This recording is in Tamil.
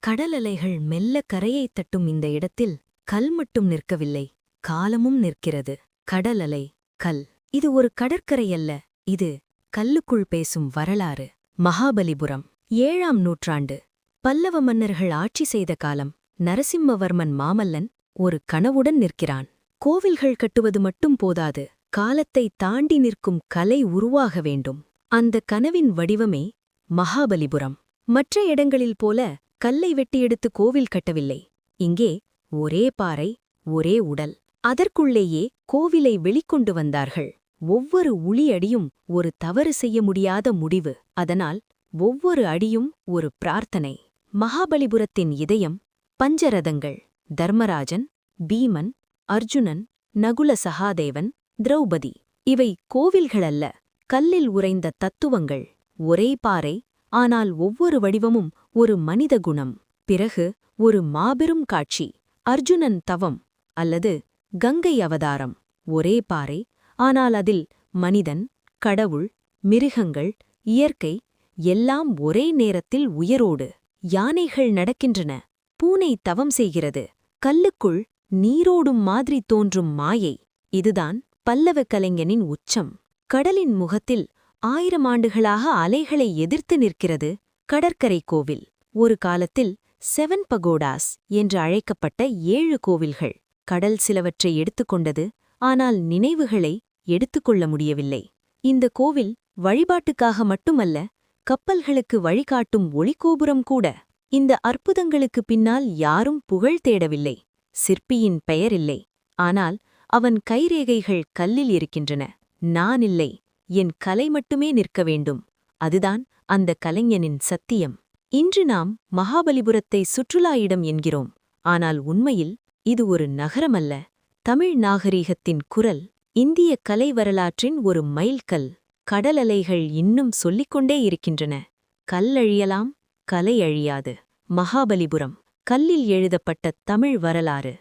கடலலைகள் மெல்ல கரையைத் தட்டும் இந்த இடத்தில் கல் மட்டும் நிற்கவில்லை, காலமும் நிற்கிறது. கடலலை, கல். இது ஒரு கடற்கரையல்ல, இது கல்லுக்குள் பேசும் வரலாறு. மகாபலிபுரம். 7ஆம் நூற்றாண்டு. பல்லவ மன்னர்கள் ஆட்சி செய்த காலம். நரசிம்மவர்மன் மாமல்லன் ஒரு கனவுடன் நிற்கிறான். கோவில்கள் கட்டுவது மட்டும் போதாது, காலத்தை தாண்டி நிற்கும் கலை உருவாக வேண்டும். அந்த கனவின் வடிவமே மகாபலிபுரம். மற்ற இடங்களில் போல கல்லை வெட்டி எடுத்து கோவில் கட்டவில்லை. இங்கே ஒரே பாறை, ஒரே உடல். அதற்குள்ளேயே கோவிலை வெளிக்கொண்டு வந்தார்கள். ஒவ்வொரு உளி அடியும் ஒரு தவறு செய்ய முடியாத முடிவு. அதனால் ஒவ்வொரு அடியும் ஒரு பிரார்த்தனை. மகாபலிபுரத்தின் இதயம் பஞ்சரதங்கள். தர்மராஜன், பீமன், அர்ஜுனன், நகுல சகாதேவன், திரௌபதி. இவை கோவில்களல்ல, கல்லில் உறைந்த தத்துவங்கள். ஒரே பாறை, ஆனால் ஒவ்வொரு வடிவமும் ஒரு மனித குணம். பிறகு ஒரு மாபெரும் காட்சி. அர்ஜுனன் தவம் அல்லது கங்கை அவதாரம். ஒரே பாறை, ஆனால் அதில் மனிதன், கடவுள், மிருகங்கள், இயற்கை எல்லாம் ஒரே நேரத்தில் உயரோடு. யானைகள் நடக்கின்றன, பூனை தவம் செய்கிறது. கல்லுக்குள் நீரோடும் மாதிரி தோன்றும் மாயை. இதுதான் பல்லவ கலைஞனின் உச்சம். கடலின் முகத்தில் 1000 ஆண்டுகளாக அலைகளை எதிர்த்து நிற்கிறது கடற்கரை கோவில். ஒரு காலத்தில் 7 பகோடாஸ் என்று அழைக்கப்பட்ட 7 கோவில்கள். கடல் சிலவற்றை எடுத்துக்கொண்டது, ஆனால் நினைவுகளை எடுத்துக்கொள்ள முடியவில்லை. இந்த கோவில் வழிபாட்டுக்காக மட்டுமல்ல, கப்பல்களுக்கு வழிகாட்டும் ஒளிகோபுரம் கூட. இந்த அற்புதங்களுக்கு பின்னால் யாரும் புகழ் தேடவில்லை. சிற்பியின் பெயரில்லை, ஆனால் அவன் கைரேகைகள் கல்லில் இருக்கின்றன. நான் இல்லை, என் கலை மட்டுமே நிற்க வேண்டும். அதுதான் அந்த கலைஞனின் சத்தியம். இன்று நாம் மகாபலிபுரத்தை சுற்றுலா இடம் என்கிறோம், ஆனால் உண்மையில் இது ஒரு நகரமல்ல, தமிழ் நாகரீகத்தின் குரல். இந்திய கலை வரலாற்றின் ஒரு மைல்கல். கடலலைகள் இன்னும் சொல்லிக்கொண்டே இருக்கின்றன. கல் அழியலாம், கலை அழியாது. மகாபலிபுரம், கல்லில் எழுதப்பட்ட தமிழ் வரலாறு.